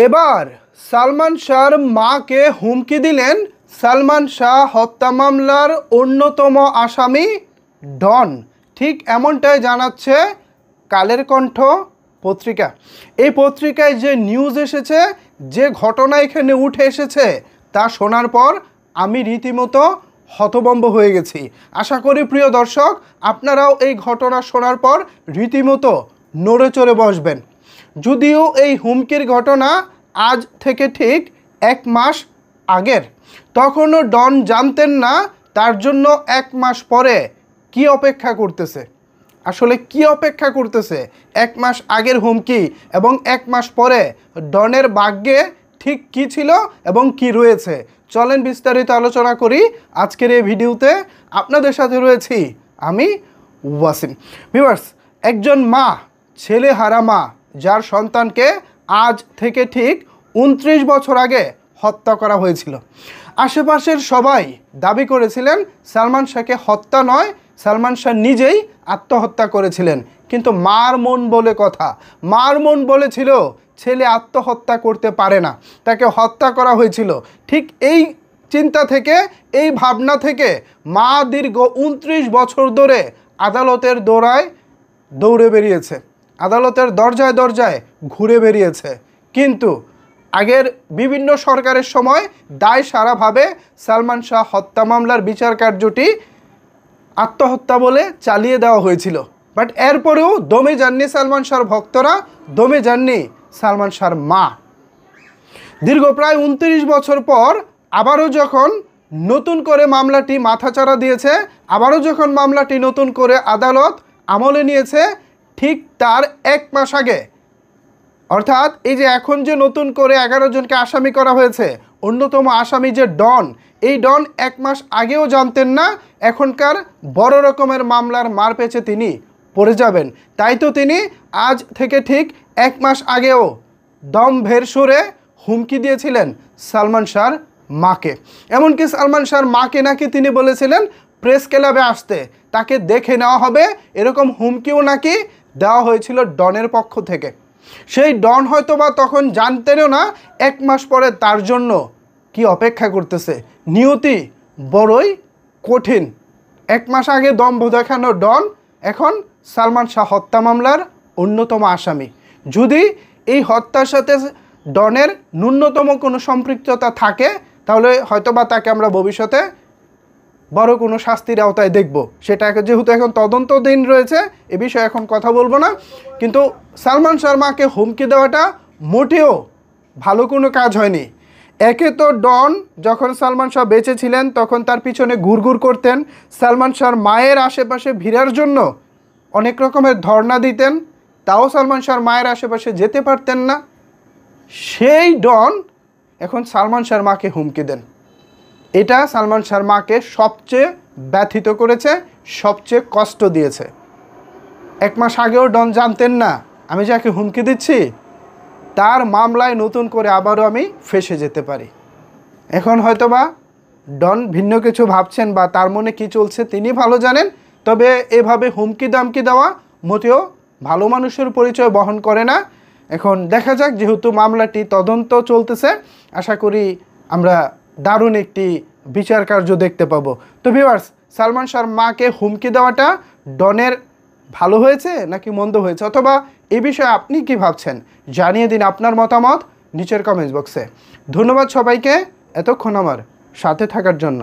এবার সালমান শাহর মাকে হুমকি দিলেন সালমান শাহ হত্যা মামলার অন্যতম আসামি ডন। ঠিক এমনটাই জানাচ্ছে কালের কণ্ঠ পত্রিকা। এই পত্রিকায় যে নিউজ এসেছে, যে ঘটনা এখানে উঠে এসেছে, তা শোনার পর আমি রীতিমতো হতভম্ব হয়ে গেছি। আশা করি প্রিয় দর্শক আপনারাও এই ঘটনা শোনার পর রীতিমতো নড়ে চড়ে বসবেন। যদিও এই হুমকির ঘটনা আজ থেকে ঠিক 1 মাস আগের, তখনও ডন জানতেন না তার জন্য 1 মাস পরে কি অপেক্ষা করতেছে। আসলে কি অপেক্ষা করতেছে 1 মাস আগের হুমকি এবং 1 মাস পরে ডনের ভাগ্যে ঠিক কি ছিল এবং কি রয়েছে, চলেন বিস্তারিত আলোচনা করি আজকের এই ভিডিওতে। আপনাদের সাথে রয়েছি আমি ওয়াসিম। ভিউয়ার্স, একজন মা, ছেলে হারা মা, যার সন্তানকে আজ থেকে ঠিক 29 বছর আগে হত্যা করা হয়েছিল। আশেপাশের সবাই দাবি করেছিলেন সালমান শাহকে হত্যা নয়, সালমান শাহ নিজেই আত্মহত্যা করেছিলেন। কিন্তু মার মন বলে কথা, মার মন বলেছিল ছেলে আত্মহত্যা করতে পারে না, তাকে হত্যা করা হয়েছিল। ঠিক এই চিন্তা থেকে, এই ভাবনা থেকে মা দীর্ঘ 29 বছর ধরে আদালতের দৌড়ে বেরিয়েছে, আদালতের দরজায় দরজায় ঘুরে বেরিয়েছে। কিন্তু আগের বিভিন্ন সরকারের সময় দায় সারাভাবে সালমান শাহ হত্যা মামলার বিচার কার্যটি আত্মহত্যা বলে চালিয়ে দেওয়া হয়েছিল। বাট এরপরেও দমে যাননি সালমান শাহর ভক্তরা, দমে যাননি সালমান শাহর মা। দীর্ঘ প্রায় 29 বছর পর আবারও যখন নতুন করে মামলাটি মাথাচাড়া দিয়েছে, আবারও যখন মামলাটি নতুন করে আদালত আমলে নিয়েছে, ঠিক তার 1 মাস আগে, অর্থাৎ এই যে এখন যে নতুন করে 11 জনকে আসামি করা হয়েছে, অন্যতম আসামি যে ডন, এই ডন 1 মাস আগেও জানতেন না এখনকার বড় রকমের মামলার মার পেছে তিনি পড়ে যাবেন। তাই তো তিনি আজ থেকে ঠিক 1 মাস আগেও দম্ভের সুরে হুমকি দিয়েছিলেন সালমান শাহর মাকে। এমনকি সালমান শাহর মাকে নাকি তিনি বলেছিলেন প্রেস ক্লাবে আসতে, তাকে দেখে নেওয়া হবে, এরকম হুমকিও নাকি দেওয়া হয়েছিল ডনের পক্ষ থেকে। সেই ডন হয়তো বা তখন জানতেনও না 1 মাস পরে তার জন্য কি অপেক্ষা করতেছে। নিয়তি বড়ই কঠিন। 1 মাস আগে দম্ভ দেখানো ডন এখন সালমান শাহ হত্যা মামলার অন্যতম আসামি। যদি এই হত্যার সাথে ডনের ন্যূনতম কোনো সম্পৃক্ততা থাকে, তাহলে হয়তোবা তাকে আমরা ভবিষ্যতে বড় কোনো শাস্তির আওতায় দেখব। সেটাকে যেহেতু এখন তদন্তদিন রয়েছে, এ বিষয়ে এখন কথা বলবো না। কিন্তু সালমান শাহর মাকে হুমকি দেওয়াটা মোটেও ভালো কোনো কাজ হয়নি। একে তো ডন যখন সালমান শাহ বেঁচে ছিলেন তখন তার পিছনে ঘুরঘুর করতেন, সালমান শাহর মায়ের আশেপাশে ভিড়ার জন্য অনেক রকমের ধর্ণা দিতেন, তাও সালমান শাহর মায়ের আশেপাশে যেতে পারতেন না। সেই ডন এখন সালমান শাহর মাকে হুমকি দেন। এটা সালমান শাহর মাকে সবচেয়ে ব্যথিত করেছে, সবচেয়ে কষ্ট দিয়েছে। 1 মাস আগেও ডন জানতেন না আমি যাকে হুমকি দিচ্ছি তার মামলায় নতুন করে আবারও আমি ফেঁসে যেতে পারি। এখন হয়তোবা ডন ভিন্ন কিছু ভাবছেন বা তার মনে কি চলছে তিনি ভালো জানেন। তবে এভাবে হুমকি দামকি দেওয়া মোটেও ভালো মানুষের পরিচয় বহন করে না। এখন দেখা যাক, যেহেতু মামলাটি তদন্ত চলতেছে, আশা করি আমরা দারুণ একটি বিচার কার্য দেখতে পাবো। তো ভিউয়ার্স, সালমান শাহর মাকে হুমকি দেওয়াটা ডনের ভালো হয়েছে নাকি মন্দ হয়েছে, অথবা এই বিষয়ে আপনি কি ভাবছেন জানিয়ে দিন আপনার মতামত নিচের কমেন্টস বক্সে। ধন্যবাদ সবাইকে এতক্ষণ আমার সাথে থাকার জন্য।